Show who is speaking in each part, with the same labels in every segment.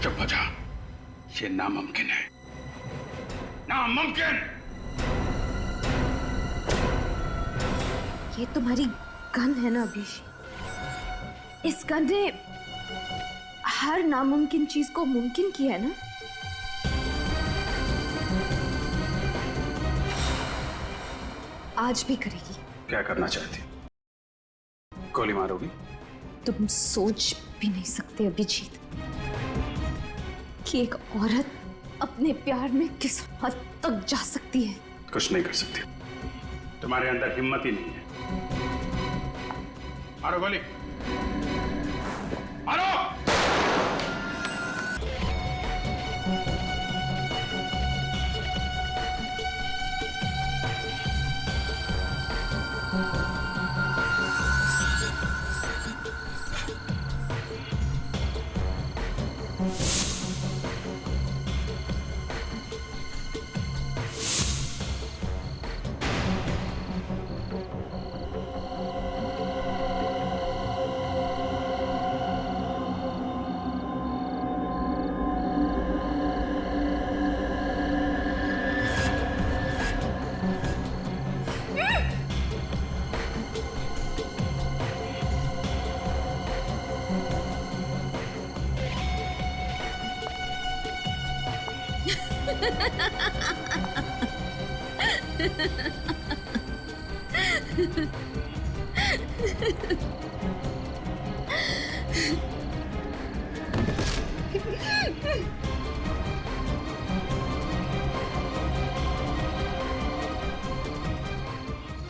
Speaker 1: चुप हो जा। ये नामुमकिन है, नामुमकिन।
Speaker 2: ये तुम्हारी गन है ना अभिषेक? इस गन ने हर नामुमकिन चीज को मुमकिन किया है ना? आज भी करेगी।
Speaker 1: क्या करना चाहती? गोली मारोगी?
Speaker 2: तुम सोच भी नहीं सकते अभिजीत कि एक औरत अपने प्यार में किस हद तक जा सकती है।
Speaker 1: कुछ नहीं कर सकती, तुम्हारे अंदर हिम्मत ही नहीं है। मारो गोली, मारो।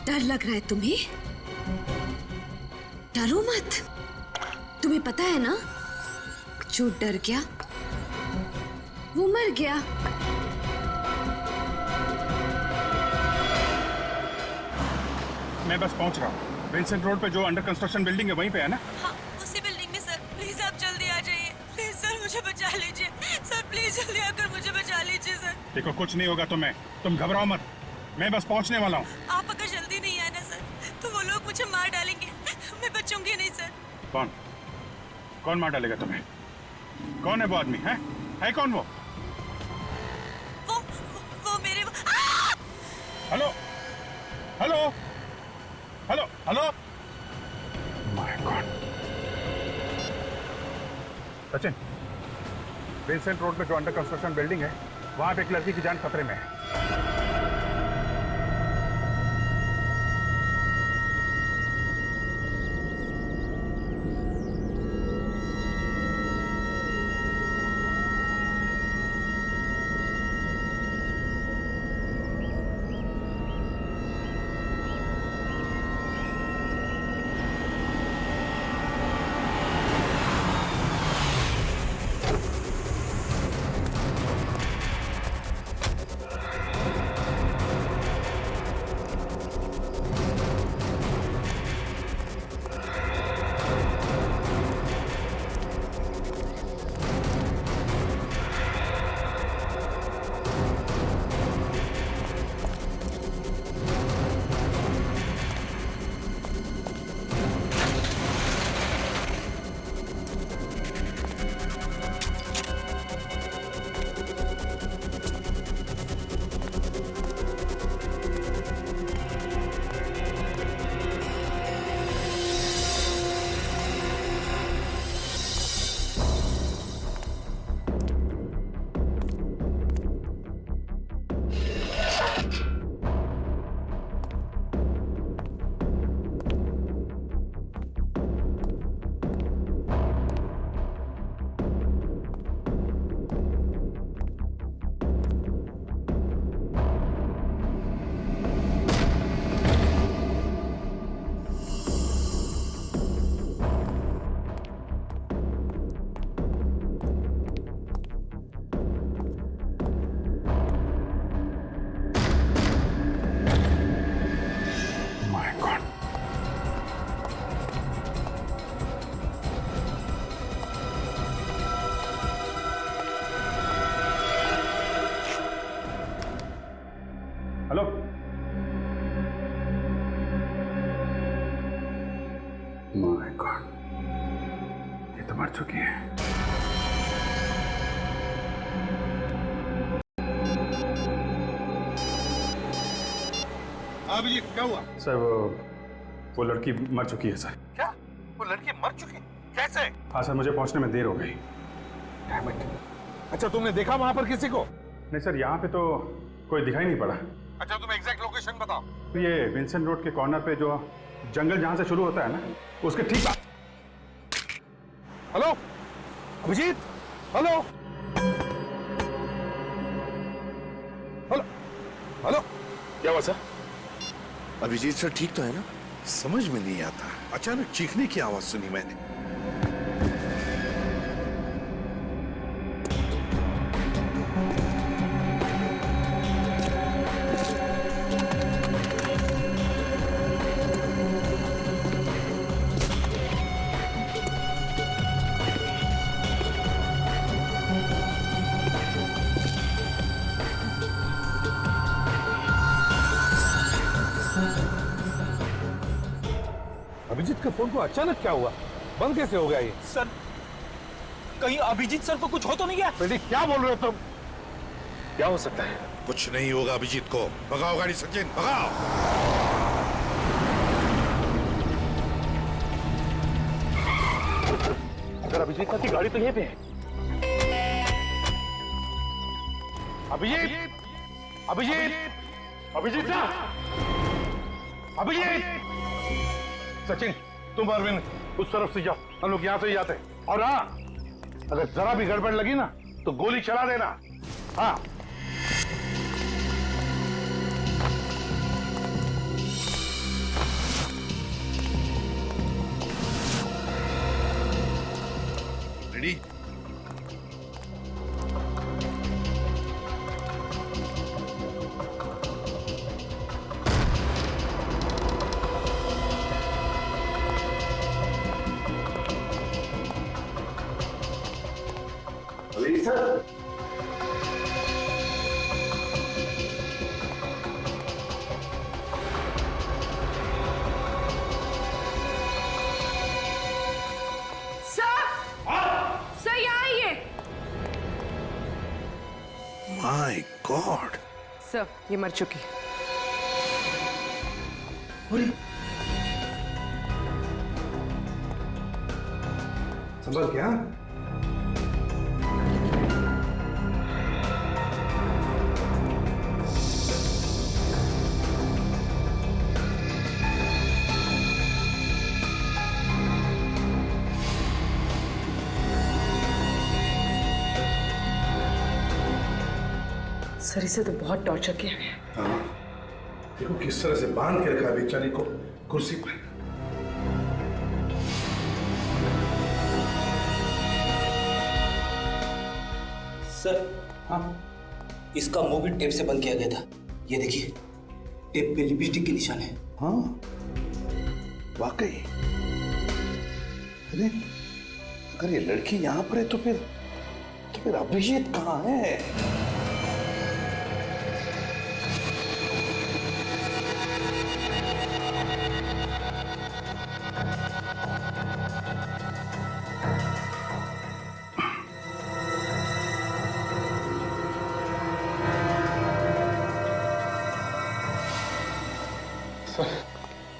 Speaker 2: डर लग रहा है तुम्हें? डरो मत। तुम्हें पता है ना, जो डर गया वो मर गया।
Speaker 1: मैं बस पहुंच रहा हूँ। विंसेंट रोड पे जो अंडर कंस्ट्रक्शन बिल्डिंग है वहीं पे है ना?
Speaker 3: हाँ, उसी बिल्डिंग में सर। प्लीज आप जल्दी आ जाइए। प्लीज सर, मुझे बचा लीजिए। सर प्लीज जल्दी आकर मुझे बचा लीजिए सर।
Speaker 1: देखो कुछ नहीं होगा तुम्हें, तुम घबराओ मत, मैं बस पहुंचने वाला हूँ।
Speaker 3: आप अगर जल्दी नहीं आए ना सर, तो वो लोग मुझे मार डालेंगे। मैं बचूंगी नहीं सर।
Speaker 1: कौन कौन मार डालेगा तुम्हें? कौन है वो आदमी? है कौन वो?
Speaker 3: वो मेरे
Speaker 1: hello hello hello hello. My God. Sachin, Vincent road पे जो अंडर कंस्ट्रक्शन बिल्डिंग है वहां पे एक लड़की की जान खतरे में है। हेलो, माय गॉड, ये तो मर चुकी है।
Speaker 4: अभिजीत क्या हुआ?
Speaker 1: सर वो लड़की मर चुकी है सर।
Speaker 4: क्या? वो लड़की मर चुकी? कैसे?
Speaker 1: हाँ सर, मुझे पहुंचने में देर हो गई।
Speaker 4: अच्छा, तुमने देखा वहां पर किसी को?
Speaker 1: नहीं सर, यहाँ पे तो कोई दिखाई नहीं पड़ा।
Speaker 4: अच्छा, तुम एग्जैक्ट लोकेशन बताओ।
Speaker 1: तो ये विंसेंट रोड के कॉर्नर पे जो जंगल जहाँ से शुरू होता है ना, उसके ठीक
Speaker 4: hello Abhijeet, hello hello hello,
Speaker 5: क्या हुआ सर?
Speaker 6: अभिजीत सर ठीक तो है ना? समझ में नहीं आता, अचानक चीखने की आवाज सुनी मैंने।
Speaker 4: अभिजीत के फोन को अचानक क्या हुआ? बंद कैसे हो गया ये?
Speaker 5: सर, कहीं अभिजीत सर को कुछ हो तो नहीं गया?
Speaker 4: बेटी क्या बोल रहे हो तुम?
Speaker 5: क्या हो सकता है?
Speaker 6: कुछ नहीं होगा अभिजीत को। भगाओ गाड़ी सचिन, भगाओ।
Speaker 5: अगर अभिजीत सर की गाड़ी तो यहीं पे है।
Speaker 4: अभिजीत, अभिजीत, अभिजीत सर, अभिजीत, सचिन तुम अरविंद उस तरफ से जाओ, हम लोग यहां से ही जाते हैं। और हाँ, अगर जरा भी गड़बड़ लगी ना तो गोली चला देना। हाँ
Speaker 6: रेडी?
Speaker 5: सर,
Speaker 2: सर यहाँ आइए।
Speaker 6: माय गॉड,
Speaker 7: सर ये मर चुकी।
Speaker 4: संभल क्या?
Speaker 7: सर इसे तो बहुत टॉर्चर किया गया।
Speaker 4: हाँ, देखो किस तरह से बांध के रखा बेचारी को कुर्सी पर।
Speaker 8: सर,
Speaker 4: हाँ,
Speaker 8: इसका मुंह भी टेप से बंद किया गया था। ये देखिए, टेप पे लिपस्टिक के निशान है।
Speaker 4: हाँ, वाकई। अरे अगर ये लड़की यहाँ पर है तो फिर अभिजीत कहाँ है?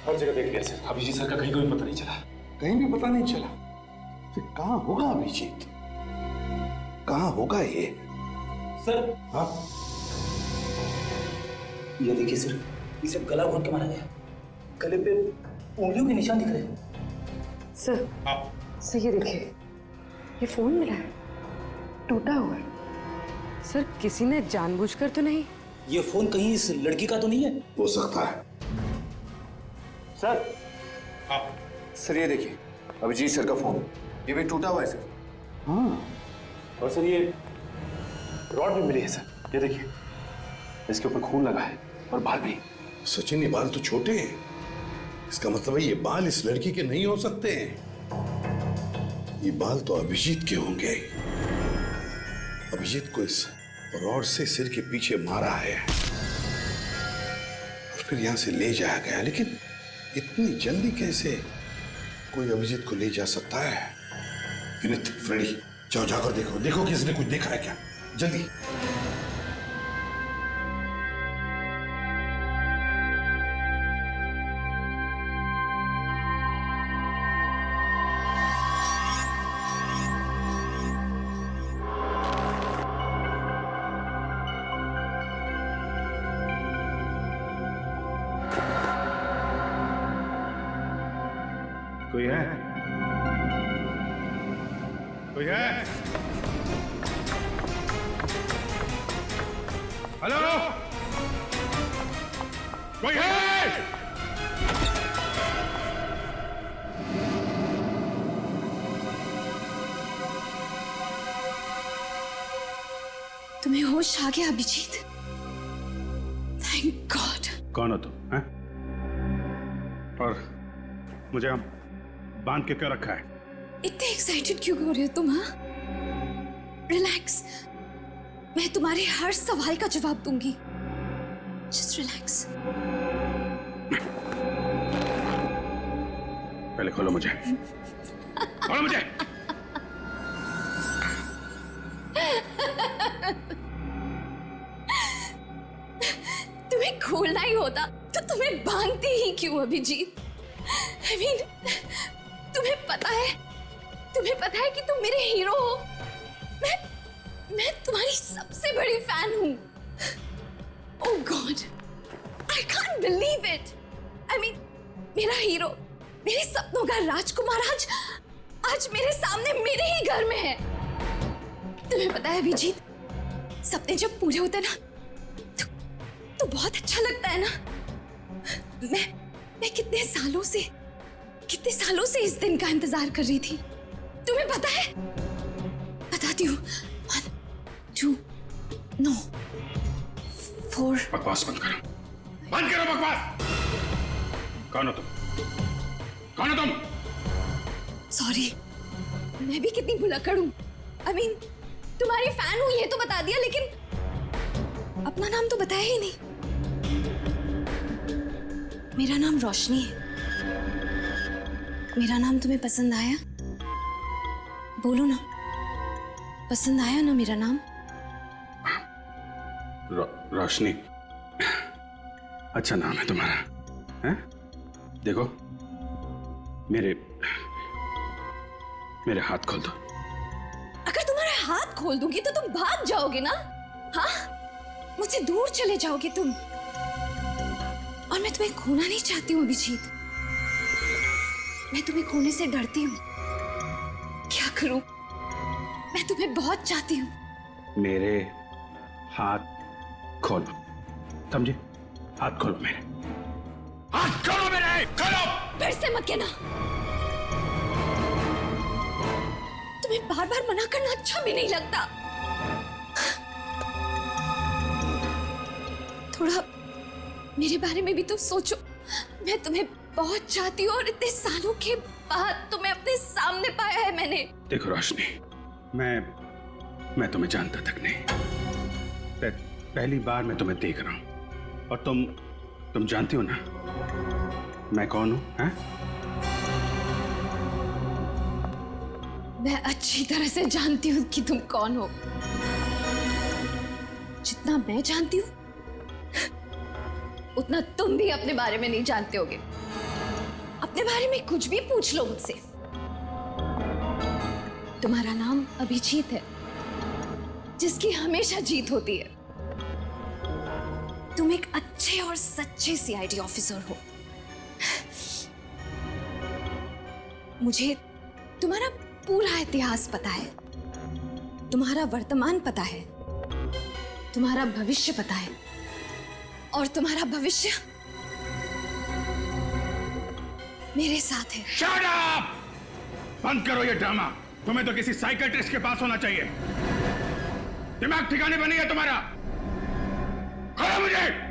Speaker 5: हर जगह देख लिया सर, अभिजीत सर का कहीं कोई पता नहीं चला।
Speaker 4: कहीं भी पता नहीं चला। फिर कहाँ होगा अभिजीत? कहाँ होगा ये?
Speaker 8: सर,
Speaker 4: हाँ,
Speaker 8: ये देखिए सर, इसे गला घोट के मारा गया। गले पे उंगलियों के निशान दिख रहे हैं।
Speaker 7: सर, सर ये देखिए, ये फोन मिला है, टूटा हुआ है। सर किसी ने जानबूझकर तो नहीं?
Speaker 8: ये फोन कहीं इस लड़की का तो नहीं है?
Speaker 4: हो सकता है।
Speaker 5: सर,
Speaker 9: सर ये देखिए, अभिजीत सर का फोन, ये भी टूटा हुआ है सर।
Speaker 4: हाँ,
Speaker 5: और सर ये रॉड भी मिली है सर, ये देखिए, इसके ऊपर खून लगा है और बाल भी।
Speaker 6: सचिन ये बाल तो छोटे हैं, इसका मतलब है ये बाल इस लड़की के नहीं हो सकते हैं। ये बाल तो अभिजीत के होंगे। अभिजीत को इस रॉड से सिर के पीछे मारा है और फिर यहां से ले जाया गया। लेकिन इतनी जल्दी कैसे कोई अभिजीत को ले जा सकता है? विनीत, फ्रेडी, जाओ जाकर देखो, देखो किसी ने कुछ देखा है क्या, जल्दी।
Speaker 1: कोई है? कोई है? हेलो? कोई है?
Speaker 2: तुम्हें होश आ गया अभिजीत? Thank God.
Speaker 1: कौन हो तुम? हैं? और मुझे हम बांध के क्यों रखा है?
Speaker 2: इतने एक्साइटेड क्यों हो रहे हो तुम? हाँ, रिलैक्स, मैं तुम्हारे हर सवाल का जवाब दूंगी। Just relax.
Speaker 1: पहले खोलो मुझे, खोलो मुझे।
Speaker 2: तुम्हें खोलना ही होता तो तुम्हें बांधती ही क्यों अभिजीत? I mean, तुम्हें पता है कि तुम मेरे हीरो हो। मैं तुम्हारी सबसे बड़ी फैन हूँ। Oh God, I can't believe it. I mean, मेरा हीरो, मेरे सपनों का राजकुमार आज मेरे सामने मेरे ही घर में है। तुम्हें पता है अभिजीत, सपने जब पूरे होते हैं ना तो बहुत अच्छा लगता है ना। मैं कितने सालों से इस दिन का इंतजार कर रही थी। तुम्हें पता है? बताती हूँ। 1, 2, no, 4।
Speaker 1: बकवास बंद करो, बंद करो बकवास। कौन हो तुम? कौन हो तुम?
Speaker 2: सॉरी, मैं भी कितनी भुलक्कड़ हूँ। I mean, तुम्हारी फैन हूँ ये तो बता दिया, लेकिन अपना नाम तो बताया ही नहीं। मेरा नाम रोशनी है। मेरा नाम तुम्हें पसंद आया? बोलो ना, पसंद आया ना मेरा नाम?
Speaker 1: रोशनी, अच्छा नाम है तुम्हारा, हैं? देखो, मेरे हाथ खोल दो।
Speaker 2: अगर तुम्हारे हाथ खोल दूंगी तो तुम भाग जाओगे ना? हाँ, मुझसे दूर चले जाओगे तुम। और मैं तुम्हें खोना नहीं चाहती हूँ अभिजीत। मैं तुम्हें खोने से डरती हूँ। क्या करूं? मैं तुम्हें बहुत चाहती हूँ।
Speaker 1: मेरे हाथ खोलो, समझे? हाथ खोलो मेरे, हाथ खोलो मेरे, खोलो।
Speaker 2: फिर से मत कहना। तुम्हें बार बार मना करना अच्छा भी नहीं लगता। थोड़ा मेरे बारे में भी तो सोचो। मैं तुम्हें बहुत चाहती हूँ और इतने सालों के बाद तुम्हें अपने सामने पाया है मैंने।
Speaker 1: देखो रोशनी, मैं तुम्हें जानता तक नहीं। पहली बार मैं तुम्हें देख रहा हूँ और तुम जानती हो ना मैं कौन हूँ? हैं?
Speaker 2: मैं अच्छी तरह से जानती हूँ कि तुम कौन हो। जितना मैं जानती हूँ उतना तुम भी अपने बारे में नहीं जानते होगे। अपने बारे में कुछ भी पूछ लो मुझसे। तुम्हारा नाम अभिजीत है, जिसकी हमेशा जीत होती है। तुम एक अच्छे और सच्चे सीआईडी ऑफिसर हो। मुझे तुम्हारा पूरा इतिहास पता है, तुम्हारा वर्तमान पता है, तुम्हारा भविष्य पता है, और तुम्हारा भविष्य मेरे साथ है।
Speaker 1: Shut up! बंद करो ये ड्रामा। तुम्हें तो किसी साइकियाट्रिस्ट के पास होना चाहिए। दिमाग ठिकाने पर नहीं है तुम्हारा। खोलो मुझे।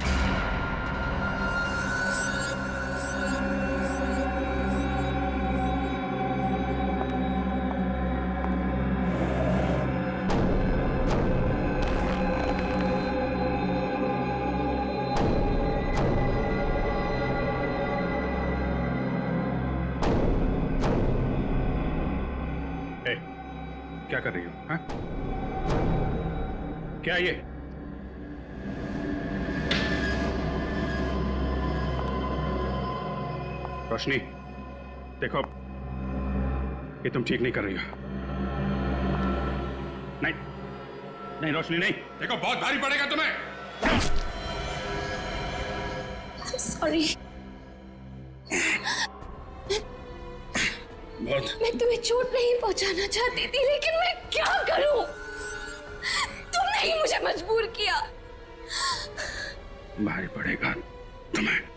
Speaker 1: क्या कर रही हो? हाँ? क्या ये? रोशनी, देखो, ये तुम ठीक नहीं कर रही हो। नहीं, नहीं रोशनी नहीं। देखो बहुत भारी पड़ेगा तुम्हें।
Speaker 2: I'm sorry।
Speaker 1: बहुत
Speaker 2: मैं तुम्हें चोट नहीं पहुंचाना चाहती थी, लेकिन मैं क्या करूं? तुमने ही मुझे मजबूर किया।
Speaker 1: भारी पड़ेगा तुम्हें।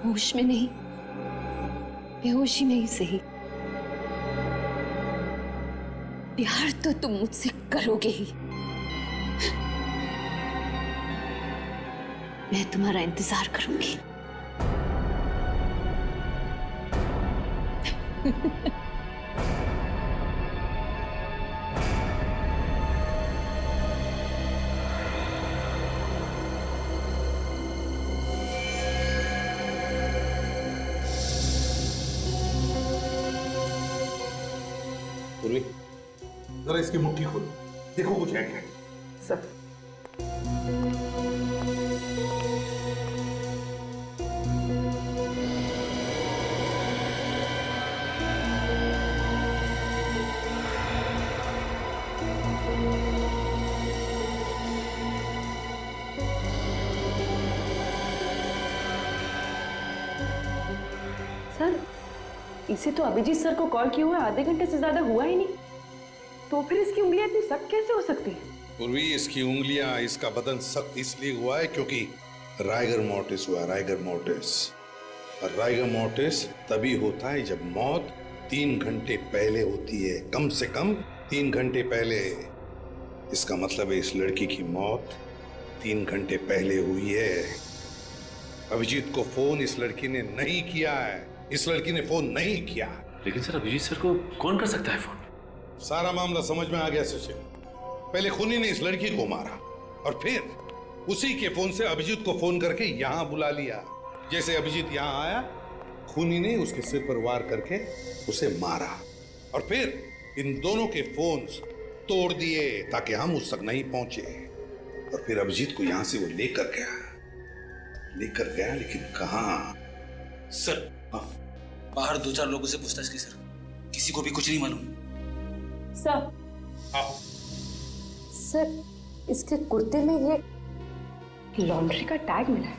Speaker 2: होश में नहीं, बेहोशी में ही सही, प्यार तो तुम मुझसे करोगे ही। मैं तुम्हारा इंतजार करूंगी।
Speaker 6: पूर्वी, जरा इसकी मुट्ठी खोलो, देखो कुछ है क्या।
Speaker 7: सर सर, इसे तो अभिजीत सर को कॉल किए हुए आधे घंटे से ज्यादा हुआ ही नहीं, तो फिर इसकी उंगलियां इतनी सख्त कैसे हो सकती है?
Speaker 6: पूर्वी, इसकी उंगलियां, इसका बदन सख्त इसलिए हुआ है क्योंकि राइगर मोर्टिस हुआ। राइगर मोर्टिस, और राइगर मोर्टिस तभी होता है जब मौत 3 घंटे पहले होती है, कम से कम 3 घंटे पहले। इसका मतलब है इस लड़की की मौत 3 घंटे पहले हुई है। अभिजीत को फोन इस लड़की ने नहीं किया है, इस लड़की ने फोन नहीं किया।
Speaker 5: लेकिन सर, अभिजीत सर को कौन कर सकता है फोन?
Speaker 6: सारा मामला समझ में आ गया सचिन। पहले खूनी ने इस लड़की को मारा और फिर उसी के फोन से अभिजीत को फोन करके यहां बुला लिया। जैसे अभिजीत यहां आया, खूनी ने उसके सिर पर वार करके उसे मारा और फिर इन दोनों के फोन्स तोड़ दिए ताकि हम उस तक नहीं पहुंचे। और फिर अभिजीत को यहां से वो लेकर गया, लेकिन कहां?
Speaker 8: सर, बाहर 2-4 लोगों से पूछताछ की सर, किसी को भी कुछ नहीं मालूम।
Speaker 7: सर, सर, इसके कुर्ते में ये लॉन्ड्री का टैग मिला है।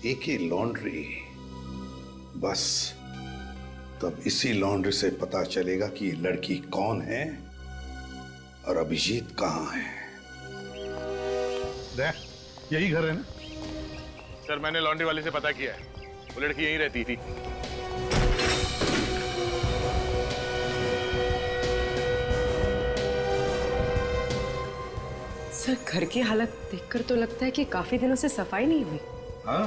Speaker 6: एके लॉन्ड्री, बस तब इसी लॉन्ड्री से पता चलेगा कि ये लड़की कौन है और अभिजीत कहां है।
Speaker 4: यही घर है ना? सर, मैंने लॉन्ड्री वाले से पता किया है, वो लड़की यहीं रहती थी।
Speaker 7: सर, घर की हालत देखकर तो लगता है कि काफी दिनों से सफाई नहीं हुई।
Speaker 6: हाँ?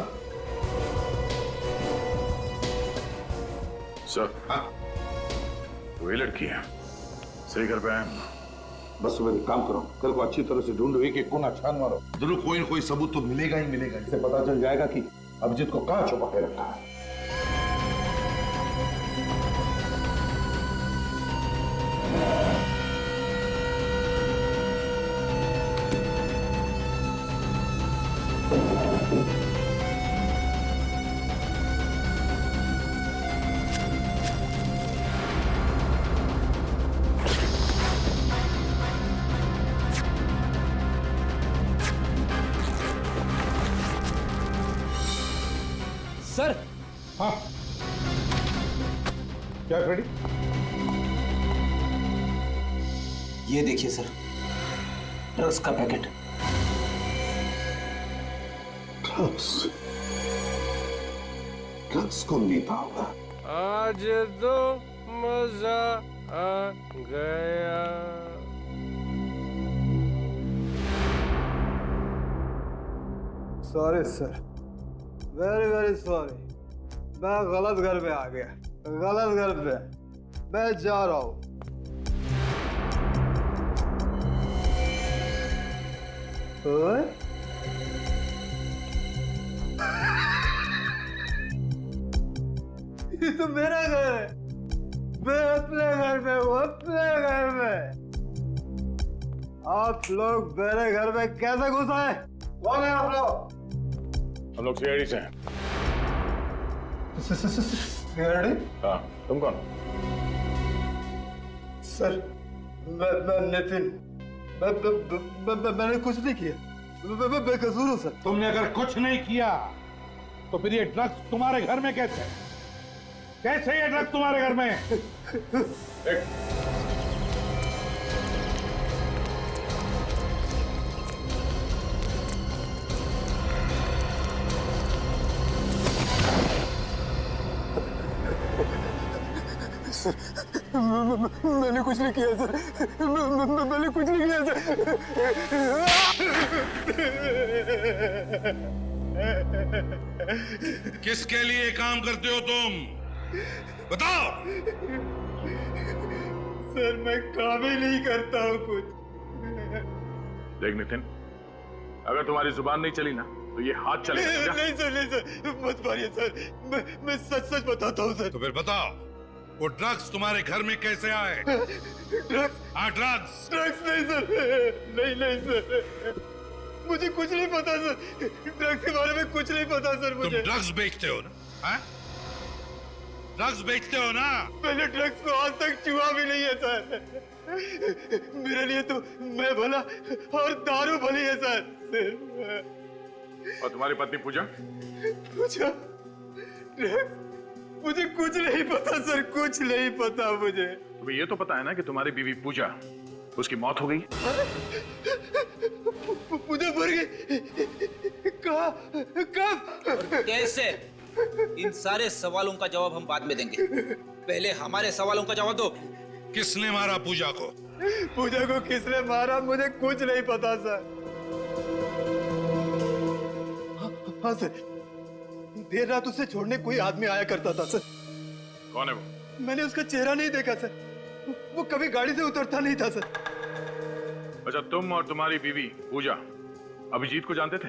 Speaker 4: सर, हाँ, वही लड़की है, सही घर पे आए।
Speaker 6: बस तुम एक काम करो, कल को अच्छी तरह से ढूंढो, एक एक कोना छान मारो, जरूर कोई ना कोई सबूत तो मिलेगा ही मिलेगा। इससे पता चल जाएगा कि अभिजीत को कहां छुपा के रखा है।
Speaker 8: सर,
Speaker 6: हाँ, क्या फ्रेडी?
Speaker 8: ये देखिए सर, ड्रग्स का पैकेट।
Speaker 6: ड्रग्स कौन देता होगा?
Speaker 10: आज तो मजा आ गया। Sorry sir, very very sorry, मैं गलत घर पे आ गया, गलत घर पे। मैं जा रहा हूँ। ये तो मेरा घर है, मैं अपने घर में हूँ, अपने घर में। आप लोग मेरे घर में कैसे घुस आए? कौन है आप लोग?
Speaker 4: हम लोग सीआईडी से हैं।
Speaker 10: सीआईडी?
Speaker 4: हाँ, तुम कौन?
Speaker 10: सर, मैं नितिन, मैंने कुछ नहीं किया, मैं बेकसूर हूँ सर।
Speaker 4: तुमने अगर कुछ नहीं किया तो फिर ये ड्रग्स तुम्हारे घर में कैसे? कैसे ये ड्रग्स तुम्हारे घर में?
Speaker 10: मैंने कुछ नहीं किया सर, मैंने कुछ नहीं किया सर।
Speaker 6: किसके लिए काम करते हो तुम? बताओ।
Speaker 10: सर मैं काम ही नहीं करता हूँ कुछ।
Speaker 4: देख नितिन, अगर तुम्हारी जुबान नहीं चली ना तो ये हाथ चलेगा।
Speaker 10: नहीं सर, मत मारिए सर, मैं सच सच बताता हूँ सर।
Speaker 6: तो फिर बताओ, वो ड्रग्स तुम्हारे घर में कैसे आए?
Speaker 10: ड्रग्स?
Speaker 6: हाँ, ड्रग्स।
Speaker 10: ड्रग्स नहीं सर, नहीं सर, मुझे कुछ नहीं पता सर, ड्रग्स के बारे में कुछ नहीं पता सर मुझे।
Speaker 6: तुम ड्रग्स बेचते हो ना? हाँ? ड्रग्स बेचते हो ना?
Speaker 10: मैंने ड्रग्स को आज तक छुआ भी नहीं है सर। मेरे लिए तो मैं भला और दारू भली है सर।
Speaker 4: और तुम्हारी पत्नी पूजा?
Speaker 10: पूजा? ड्रग्स? मुझे कुछ नहीं पता सर, कुछ नहीं पता मुझे।
Speaker 4: तुम्हें ये तो पता है ना कि तुम्हारी बीवी पूजा, उसकी मौत हो गई?
Speaker 10: पूजा मर गई? कब?
Speaker 8: कैसे? इन सारे सवालों का जवाब हम बाद में देंगे, पहले हमारे सवालों का जवाब दो।
Speaker 6: किसने मारा पूजा को?
Speaker 10: पूजा को किसने मारा मुझे कुछ नहीं पता सर। हाँ सर, देर रात उसे छोड़ने कोई आदमी आया करता था सर।
Speaker 4: कौन है वो?
Speaker 10: मैंने उसका चेहरा नहीं देखा सर, वो कभी गाड़ी से उतरता नहीं था सर।
Speaker 4: अच्छा, तुम और तुम्हारी बीवी पूजा अभिजीत को जानते थे?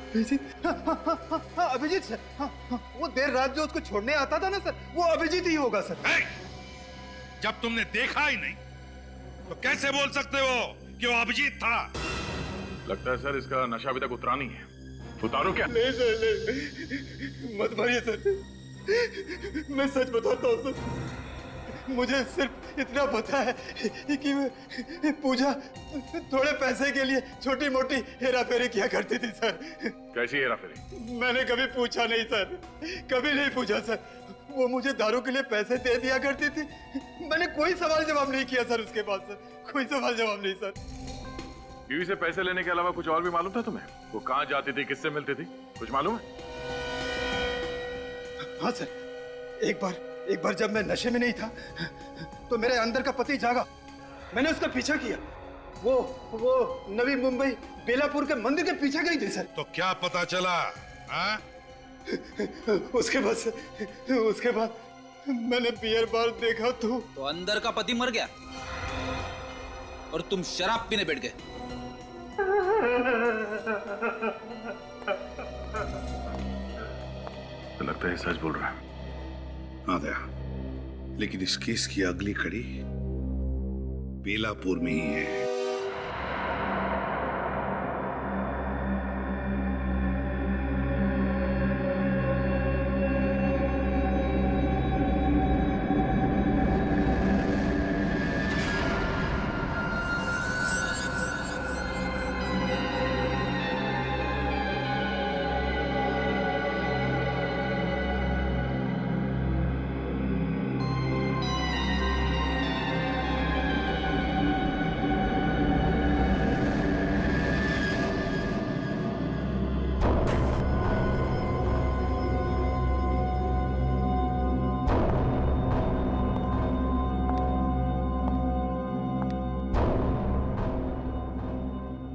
Speaker 10: अभिजीत? हाँ, अभिजीत सर, वो देर रात जो उसको छोड़ने आता था ना सर, वो अभिजीत ही होगा सर।
Speaker 6: जब तुमने देखा ही नहीं तो कैसे बोल सकते हो कि वो अभिजीत था?
Speaker 4: लगता है सर इसका नशा अभी तक उतरा नहीं है। उतारो क्या?
Speaker 10: नहीं सर, नहीं, मत मारिए सर, मैं सच बताता हूँ सर। मुझे सिर्फ इतना पता है कि पूजा थोड़े पैसे के लिए छोटी मोटी हेरा फेरी किया करती थी सर।
Speaker 4: कैसी हेरा फेरी?
Speaker 10: मैंने कभी पूछा नहीं सर, कभी नहीं पूछा सर। वो मुझे दारू के लिए पैसे दे दिया करती थी, मैंने कोई सवाल जवाब नहीं किया सर उसके बाद सर, कोई सवाल जवाब नहीं सर।
Speaker 4: बीवी से पैसे लेने के अलावा कुछ और भी मालूम था तुम्हें? वो कहाँ जाती थी, किससे मिलती थी, कुछ मालूम है?
Speaker 10: हाँ सर, एक बार जब मैं नशे में नहीं था तो मेरे अंदर का पति जागा, मैंने उसका पीछा किया। वो नवी मुंबई बेलापुर के मंदिर के पीछे गई थी सर।
Speaker 6: तो क्या पता चला? हाँ?
Speaker 10: उसके बाद मैंने बियर बार देखा तो
Speaker 8: अंदर का पति मर गया और तुम शराब पीने बैठ गए।
Speaker 4: तो लगता है सच बोल रहा है।
Speaker 6: हाँ दया, लेकिन इस केस की अगली कड़ी बेलापुर में ही है।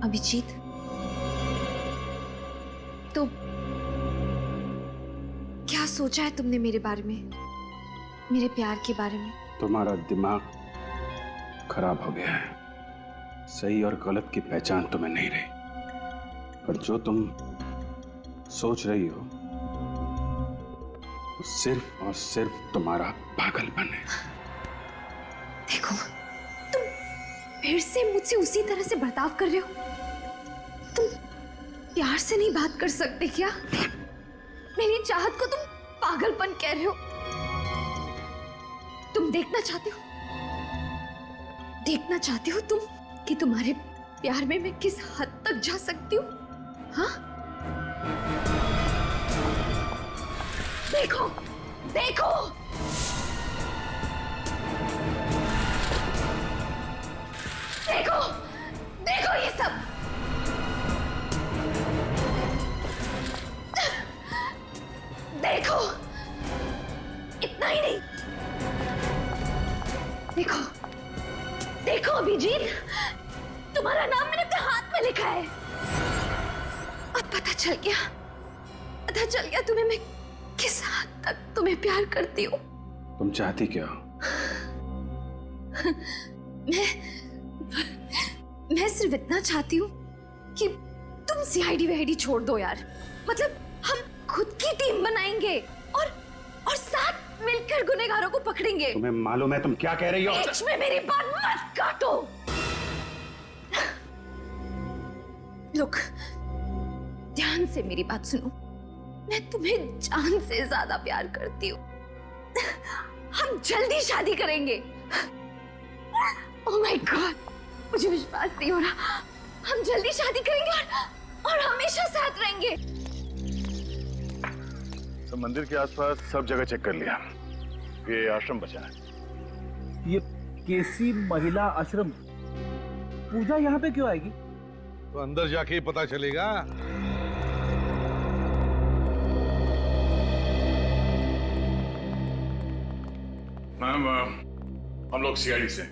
Speaker 2: अभिजीत, तो क्या सोचा है तुमने मेरे बारे में, मेरे प्यार के बारे में?
Speaker 1: तुम्हारा दिमाग खराब हो गया है, सही और गलत की पहचान तुम्हें नहीं रही। और जो तुम सोच रही हो वो सिर्फ और सिर्फ तुम्हारा पागलपन है।
Speaker 2: देखो, तुम फिर से मुझसे उसी तरह से बर्ताव कर रहे हो। तुम प्यार से नहीं बात कर सकते क्या? मेरी चाहत को तुम पागलपन कह रहे हो। तुम देखना चाहते हो तुम कि तुम्हारे प्यार में मैं किस हद तक जा सकती हूँ? हाँ, देखो देखो, देखो देखो ये सब। देखो, इतना ही नहीं, देखो देखो अभिजीत, तुम्हारा नाम मैंने अपने हाथ में लिखा है। अब पता चल गया तुम्हें मैं किस हद तक तुम्हें प्यार करती हूँ।
Speaker 1: तुम चाहती क्या हो?
Speaker 2: मैं सिर्फ इतना चाहती हूँ कि तुम सीआईडी वीआईडी छोड़ दो यार। मतलब हम खुद की टीम बनाएंगे और साथ मिलकर गुनहगारों को पकड़ेंगे।
Speaker 1: तुम्हें मालूम है तुम क्या कह रही हो?
Speaker 2: बीच में मेरी बात मत काटो। लुक, ध्यान से मेरी बात सुनो। मैं तुम्हें जान से ज्यादा प्यार करती हूँ। हम जल्दी शादी करेंगे। ओह माय गॉड, मुझे विश्वास नहीं हो रहा। हम जल्दी शादी करेंगे और हमेशा साथ रहेंगे।
Speaker 4: तो मंदिर के आसपास सब जगह चेक कर लिया, ये आश्रम बचा है।
Speaker 8: ये केसी महिला आश्रम, पूजा यहाँ पे क्यों आएगी?
Speaker 6: तो अंदर जाके ही पता चलेगा।
Speaker 4: मैम, हम लोग सीआईडी से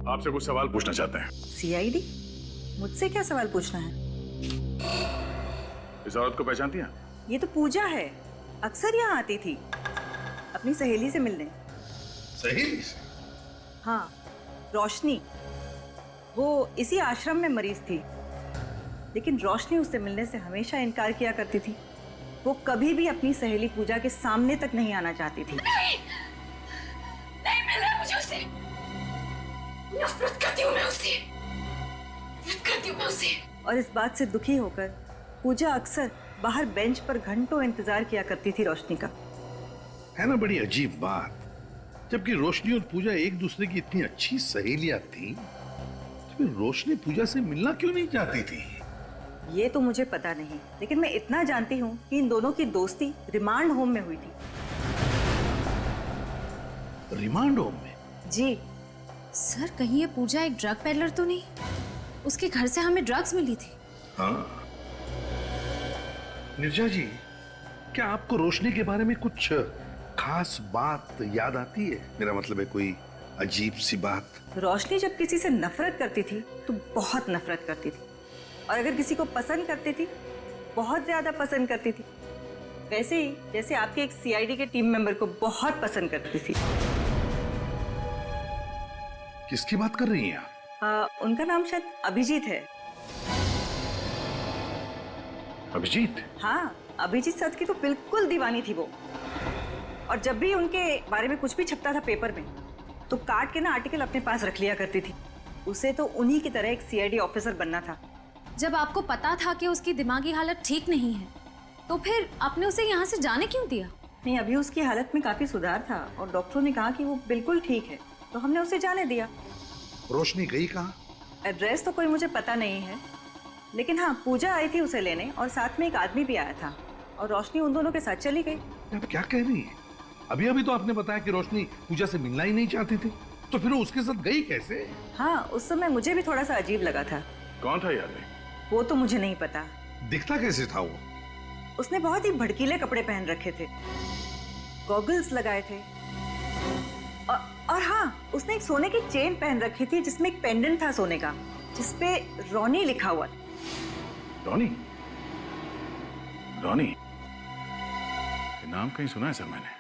Speaker 4: आपसे कुछ सवाल पूछना चाहते हैं।
Speaker 3: सीआईडी? मुझसे क्या सवाल पूछना है?
Speaker 4: इस औरत को पहचानती हैं?
Speaker 3: ये तो पूजा है, अक्सर यहाँ आती थी अपनी सहेली से मिलने।
Speaker 6: सही से?
Speaker 3: हाँ, रोशनी। वो इसी आश्रम में मरीज थी, लेकिन रोशनी उससे मिलने से हमेशा इनकार किया करती थी। वो कभी भी अपनी सहेली पूजा के सामने तक नहीं आना चाहती थी।
Speaker 2: नहीं मिला मुझे उससे। नफरत करती हूँ मैं उससे।
Speaker 3: और इस बात से दुखी होकर पूजा अक्सर बाहर बेंच पर घंटों इंतजार किया करती थी रोशनी का।
Speaker 6: है ना बड़ी अजीब बात, जबकि रोशनी और पूजा एक दूसरे की इतनी अच्छी सहेलियां थी, तो फिर रोशनी पूजा से मिलना क्यों नहीं चाहती थी?
Speaker 3: ये तो मुझे पता नहीं, लेकिन मैं इतना जानती हूँ कि इन दोनों की दोस्ती रिमांड होम में हुई थी।
Speaker 6: रिमांड होम में?
Speaker 3: जी।
Speaker 2: सर, कहीं ये पूजा एक ड्रग पेडलर तो नहीं? उसके घर से हमें ड्रग्स मिली थी।
Speaker 6: हाँ। निर्जा जी, क्या आपको रोशनी के बारे में कुछ खास बात याद आती है? मेरा मतलब है कोई अजीब सी बात।
Speaker 3: रोशनी जब किसी से नफरत करती थी तो बहुत नफरत करती थी, और अगर किसी को पसंद करती थी, बहुत ज्यादा पसंद करती थी। वैसे ही जैसे आपके एक सीआईडी के टीम मेंबर को बहुत पसंद करती थी।
Speaker 6: किसकी बात कर रही हैं आप?
Speaker 3: उनका नाम शायद अभिजीत है।
Speaker 4: अभिजीत?
Speaker 3: हाँ, अभिजीत सर की तो बिल्कुल दीवानी थी वो। और जब भी उनके बारे में कुछ भी छपता था पेपर में, तो काट के ना आर्टिकल अपने पास रख लिया करती थी। उसे तो उन्हीं की तरह एक सीआईडी ऑफिसर बनना था।
Speaker 2: जब आपको पता था कि उसकी दिमागी हालत ठीक नहीं है, तो फिर आपने उसे यहाँ से जाने क्यों दिया?
Speaker 3: नहीं, अभी उसकी हालत में काफी सुधार था और डॉक्टरों ने कहा कि वो बिल्कुल ठीक है, तो हमने उसे जाने दिया।
Speaker 6: रोशनी गई कहाँ?
Speaker 3: एड्रेस तो कोई मुझे पता नहीं है, लेकिन हाँ, पूजा आई थी उसे लेने और साथ में एक आदमी भी आया था, और रोशनी उन दोनों के साथ चली गई।
Speaker 6: आप क्या कह रही हैं? अभी अभी तो आपने बताया कि रोशनी पूजा से मिलना ही नहीं चाहती थी, तो फिर वो उसके साथ गई कैसे?
Speaker 3: हाँ, उस समय मुझे भी थोड़ा सा अजीब लगा था।
Speaker 4: कौन था ये आदमी?
Speaker 3: वो तो मुझे नहीं पता।
Speaker 6: दिखता कैसे था वो?
Speaker 3: उसने बहुत ही भड़कीले कपड़े पहन रखे थे, गॉगल्स लगाए थे, और हाँ, उसने एक सोने की चेन पहन रखी थी जिसमें एक पेंडेंट था सोने का, जिसपे रॉनी लिखा हुआ था।
Speaker 4: रॉनी? रॉनी? ये नाम कहीं सुना है सर मैंने।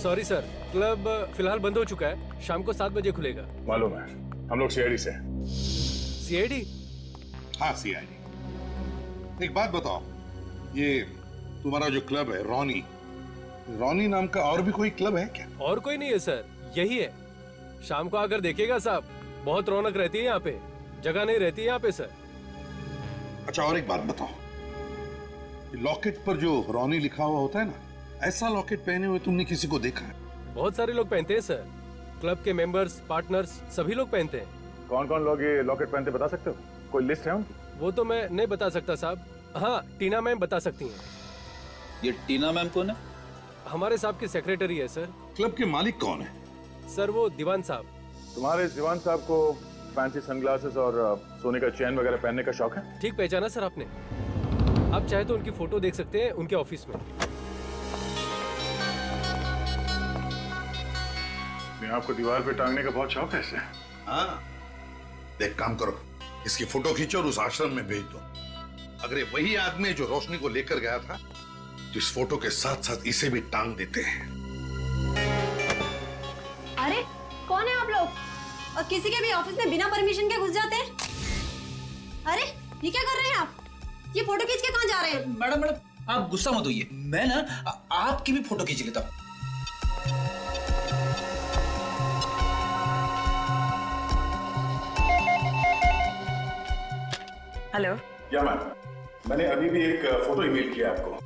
Speaker 11: सॉरी सर, क्लब फिलहाल बंद हो चुका है। शाम को 7 बजे खुलेगा।
Speaker 4: मालूम है, हम लोग सीआईडी से हैं।
Speaker 11: सीआईडी?
Speaker 6: हाँ सीआईडी। एक बात बताओ, ये तुम्हारा जो क्लब है रॉनी नाम का और भी कोई क्लब है क्या?
Speaker 11: और कोई नहीं है सर, यही है। शाम को आकर देखिएगा साहब, बहुत रौनक रहती है यहाँ पे, जगह नहीं रहती है यहाँ पे सर।
Speaker 6: अच्छा और एक बात बताओ, लॉकेट पर जो रॉनी लिखा हुआ होता है ना, ऐसा लॉकेट पहने हुए तुमने किसी को देखा है?
Speaker 11: बहुत सारे लोग पहनते हैं सर, क्लब के मेंबर्स, पार्टनर्स सभी लोग पहनते हैं।
Speaker 4: कौन कौन लोग ये लॉकेट पहनते बता सकते हो? कोई लिस्ट है उनकी?
Speaker 11: वो तो मैं नहीं बता सकता साहब। हाँ, टीना मैम बता सकती हैं।
Speaker 8: ये टीना मैम कौन है?
Speaker 11: हमारे साहब की सेक्रेटरी है सर।
Speaker 6: क्लब के मालिक कौन है?
Speaker 11: सर वो दीवान साहब।
Speaker 4: तुम्हारे दीवान साहब को फैंसी सनग्लासेस और सोने का चेन वगैरह पहनने का शौक है?
Speaker 11: ठीक पहचाना सर आपने। आप चाहे तो उनकी फोटो देख सकते हैं उनके ऑफिस में।
Speaker 4: आपको दीवार पे टांगने का बहुत शौक है इसे?
Speaker 6: हाँ, देख काम करो, इसकी फोटो खींचो और उस आश्रम में भेज दो। अगर ये वही आदमी है जो रोशनी को लेकर गया था, तो इस फोटो के साथ साथ इसे भी टांग देते हैं।
Speaker 2: अरे कौन है आप लोग? और किसी के भी ऑफिस में बिना परमिशन के घुस जाते हैं? अरे ये क्या कर रहे हैं आप? ये फोटो खींच के कहाँ जा रहे हैं?
Speaker 8: मैडम आप गुस्सा मत होइए, मैं ना आपकी भी फोटो खींच लेता हूँ।
Speaker 3: हेलो।
Speaker 4: क्या मैम, मैंने अभी भी एक फोटो ईमेल किया आपको,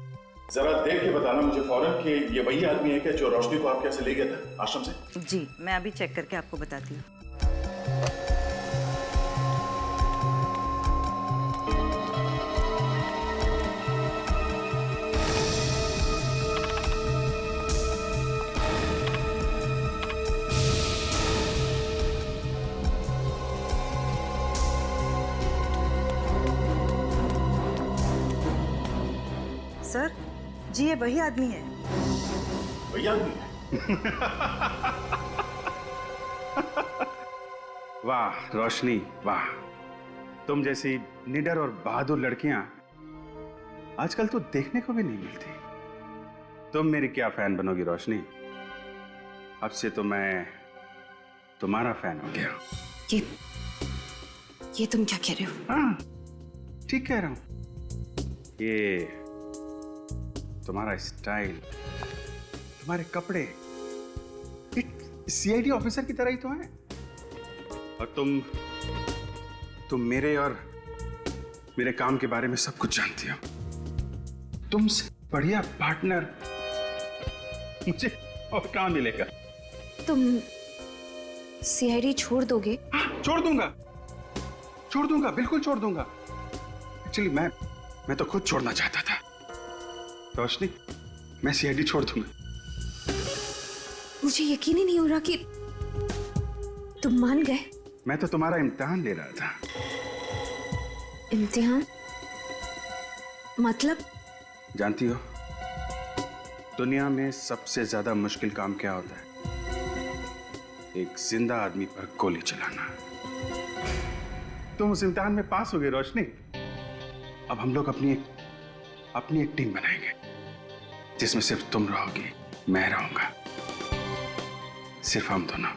Speaker 4: जरा देख के बताना मुझे फौरन कि ये वही आदमी है क्या जो रोशनी को आपके यहाँ से ले गया था आश्रम से?
Speaker 3: जी मैं अभी चेक करके आपको बताती हूँ। सर जी ये वही आदमी है।
Speaker 4: वही आदमी है?
Speaker 1: वाह रोशनी वाह, तुम जैसी निडर और बहादुर लड़कियां आजकल तो देखने को भी नहीं मिलती। तुम मेरी क्या फैन बनोगी रोशनी, अब से तो मैं तुम्हारा फैन हो गया।
Speaker 2: ये तुम क्या कह रहे हो?
Speaker 1: हाँ ठीक कह रहा हूं। ये तुम्हारा स्टाइल, तुम्हारे कपड़े एक सीआईडी ऑफिसर की तरह ही तो हैं। और तुम मेरे और मेरे काम के बारे में सब कुछ जानती हो। तुमसे बढ़िया पार्टनर मुझे और कहाँ मिलेगा?
Speaker 2: तुम सीआईडी छोड़ दोगे?
Speaker 1: हाँ, छोड़ दूंगा, बिल्कुल छोड़ दूंगा। एक्चुअली मैं तो खुद छोड़ना चाहता था रोशनी, मैं सीआईडी छोड़ दूंगा।
Speaker 2: मुझे यकीन ही नहीं हो रहा कि तुम मान गए।
Speaker 1: मैं तो तुम्हारा इम्तिहान ले रहा था।
Speaker 2: इम्तिहान? मतलब?
Speaker 1: जानती हो दुनिया में सबसे ज्यादा मुश्किल काम क्या होता है? एक जिंदा आदमी पर गोली चलाना। तुम उस इम्तिहान में पास हो गए रोशनी। अब हम लोग अपनी एक टीम बनाएंगे जिसमें सिर्फ तुम रहोगी, मैं रहूंगा, सिर्फ हम दोनों।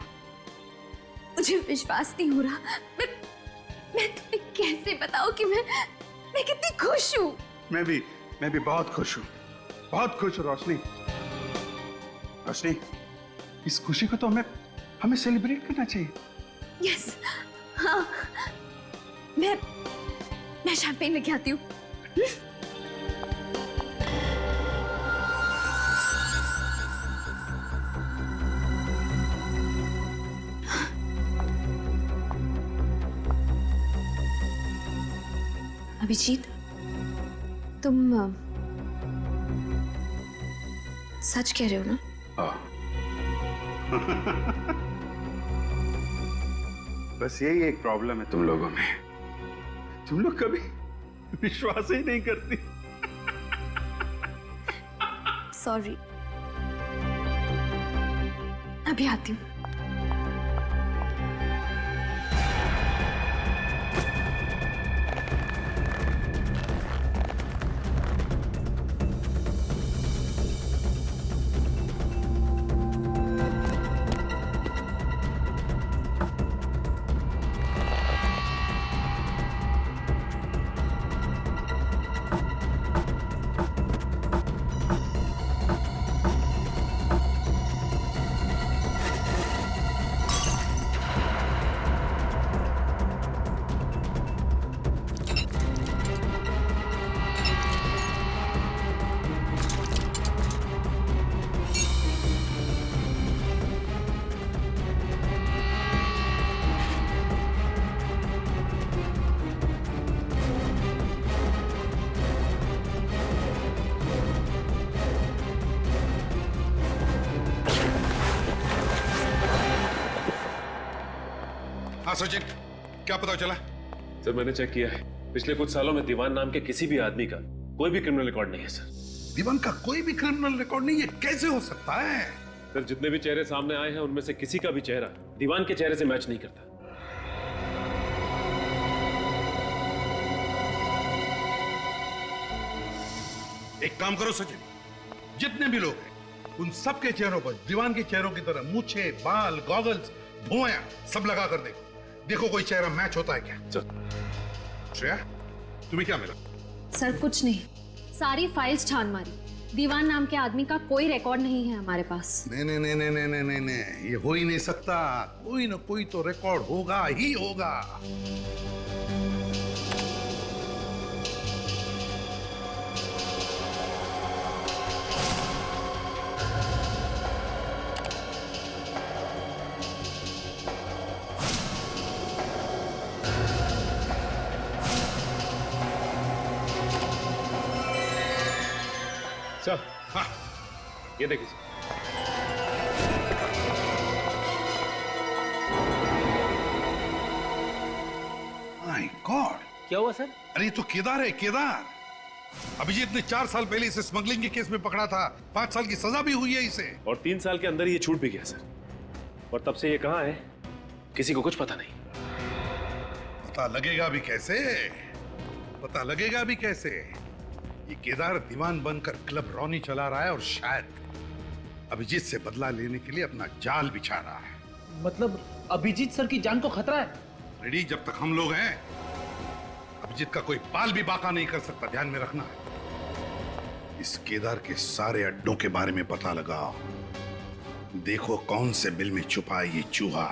Speaker 2: मुझे विश्वास नहीं हो रहा। मैं तुम्हें कैसे बताऊं कि मैं कितनी खुश हूं।
Speaker 1: मैं भी बहुत खुश हूं, बहुत खुश हूं रोशनी। रोशनी, इस खुशी को तो हमें सेलिब्रेट करना चाहिए।
Speaker 2: यस, हाँ, मैं शैंपेन लेके आती हूँ। अभिजीत, तुम सच कह रहे हो ना?
Speaker 1: बस यही एक प्रॉब्लम है तुम लोगों में, तुम लोग कभी विश्वास ही नहीं करती।
Speaker 2: सॉरी, अभी आती हूँ।
Speaker 6: हाँ सचिन, क्या पता चला?
Speaker 11: सर मैंने चेक किया है, पिछले कुछ सालों में दीवान नाम के किसी भी आदमी का कोई भी क्रिमिनल रिकॉर्ड नहीं है सर।
Speaker 6: दीवान का कोई भी क्रिमिनल रिकॉर्ड नहीं, ये कैसे हो सकता है?
Speaker 11: सर जितने भी चेहरे सामने आए हैं उनमें से किसी का भी चेहरा दीवान के चेहरे से मैच नहीं करता।
Speaker 6: एक काम करो सचिन, जितने भी लोग हैं उन सबके चेहरों पर दीवान के चेहरों की तरह मूछे, बाल, गॉगल्स, धुआं सब लगा कर देखो कोई चेहरा मैच होता है क्या। श्रेया, तुम्हें क्या मिला?
Speaker 2: सर कुछ नहीं, सारी फाइल्स छान मारी, दीवान नाम के आदमी का कोई रिकॉर्ड नहीं है हमारे पास।
Speaker 6: नहीं नहीं नहीं नहीं नहीं नहीं नहीं, ये हो ही नहीं सकता। कोई ना कोई तो रिकॉर्ड होगा ही होगा।
Speaker 11: सर हाँ, ये देखिए सर।
Speaker 6: माय गॉड,
Speaker 8: क्या हुआ सर?
Speaker 6: अरे ये तो केदार है, केदार। अभिजीत ने 4 साल पहले इसे स्मगलिंग के केस में पकड़ा था, 5 साल की सजा भी हुई है इसे।
Speaker 11: और 3 साल के अंदर ये छूट भी गया सर। और तब से ये कहाँ है किसी को कुछ पता नहीं।
Speaker 6: पता लगेगा भी कैसे? पता लगेगा भी कैसे? ये केदार दीवान बनकर क्लब रॉनी चला रहा है और शायद अभिजीत से बदला लेने के लिए अपना जाल बिछा रहा है।
Speaker 8: मतलब अभिजीत सर की जान को खतरा है?
Speaker 6: रेडी, जब तक हम लोग हैं अभिजीत का कोई बाल भी बाका नहीं कर सकता, ध्यान में रखना है। इस केदार के सारे अड्डों के बारे में पता लगाओ, देखो कौन से बिल में छुपा है ये चूहा।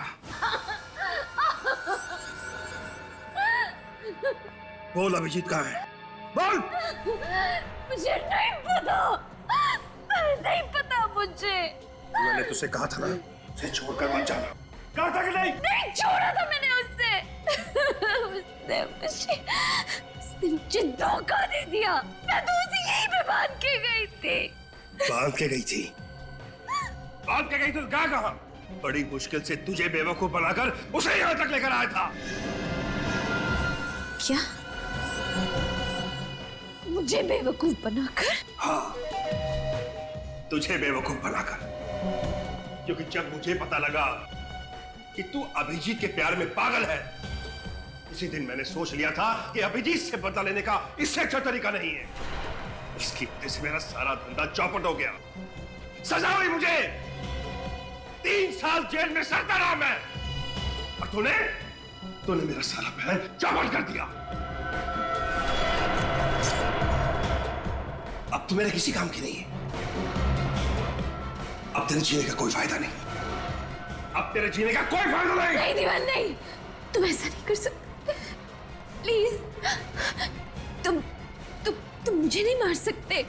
Speaker 6: बोल अभिजीत कहाँ है? बोल।
Speaker 2: मुझे नहीं पता, नहीं पता मुझे।
Speaker 6: मैंने तुझसे कहा था ना, उसे छोड़कर मत जाना। कहा था कि नहीं?
Speaker 2: नहीं छोड़ा था मैंने उससे। उसने मुझे धोखा दे दिया। मैं तो उसे यहीं पे बांध के गई थी।
Speaker 6: बांध के गई थी? बांध के गई तो कहाँ? बड़ी मुश्किल से तुझे बेवकूफ बनाकर उसे यहाँ तक लेकर आया था।
Speaker 2: क्या? मुझे बेवकूफ बनाकर?
Speaker 6: हाँ, तुझे बेवकूफ बनाकर। क्योंकि जब मुझे पता लगा कि तू अभिजीत के प्यार में पागल है, उसी दिन मैंने सोच लिया था कि अभिजीत से बदला लेने का इससे अच्छा तरीका नहीं है। उसकी वजह से मेरा सारा धंधा चौपट हो गया। सजा हुई मुझे, 3 साल जेल में सड़ता रहा मैं, और तूने मेरा सारा प्लान चौपट कर दिया। अब तू मेरे किसी काम की नहीं है। अब तेरे जीने का कोई फायदा नहीं। अब तेरे जीने का कोई फायदा नहीं।
Speaker 2: नहीं दीवान नहीं, तुम ऐसा नहीं कर सकते। प्लीज, तुम मुझे नहीं मार सकते।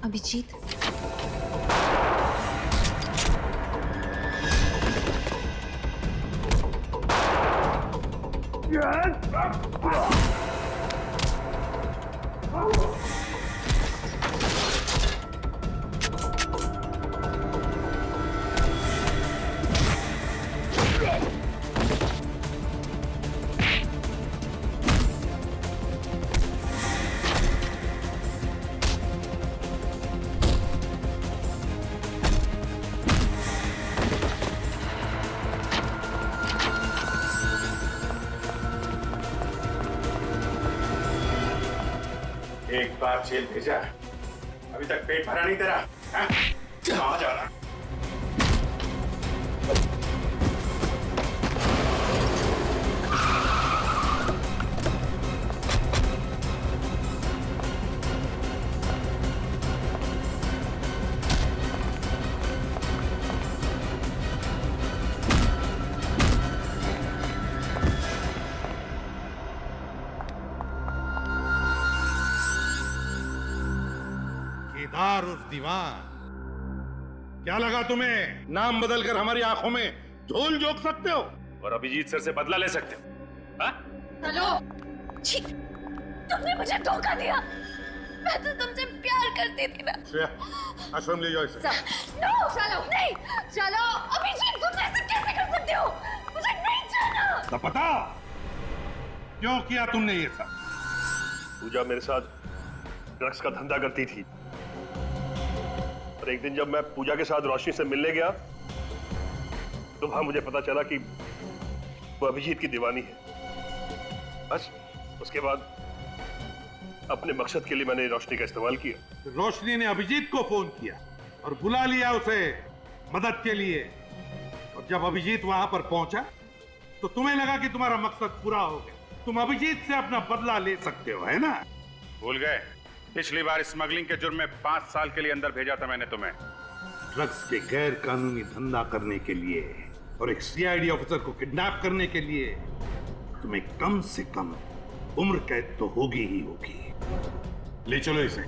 Speaker 2: अभिजीत,
Speaker 1: एक बार जेल भेजा, अभी तक पेट भरा नहीं तेरा? कहाँ जा रहा? केदार उर्फ दीवान, क्या लगा तुम्हें नाम बदलकर हमारी आंखों में धूल झोंक सकते हो
Speaker 11: और अभिजीत सर से बदला ले सकते हो? हाँ?
Speaker 2: हेलो, छी, तुमने मुझे धोखा दिया। मैं तो तुमसे प्यार करती थी ना।
Speaker 4: श्रेया, आश्रम ले जाओ इसे।
Speaker 2: नो, चलो नहीं, चलो अभिजीत, तुम ऐसे कैसे कर सकते हो? मुझे नहीं जाना।
Speaker 4: तो पता क्यों किया तुमने ये सब?
Speaker 5: पूजा मेरे साथ ड्रग्स का धंधा करती थी और एक दिन जब मैं पूजा के साथ रोशनी से मिलने गया तो वहां मुझे पता चला कि वो अभिजीत की दीवानी है। बस उसके बाद अपने मकसद के लिए मैंने रोशनी का इस्तेमाल किया।
Speaker 4: रोशनी ने अभिजीत को फोन किया और बुला लिया उसे मदद के लिए, और जब अभिजीत वहां पर पहुंचा तो तुम्हें लगा कि तुम्हारा मकसद पूरा हो गया, तुम अभिजीत से अपना बदला ले सकते हो, है ना?
Speaker 1: भूल गए पिछली बार स्मगलिंग के जुर्म में 5 साल के लिए अंदर भेजा था मैंने तुम्हें।
Speaker 4: ड्रग्स के गैर कानूनी धंधा करने के लिए और एक सीआईडी ऑफिसर को किडनैप करने के लिए तुम्हें कम से कम उम्र कैद तो होगी ही होगी। ले चलो इसे।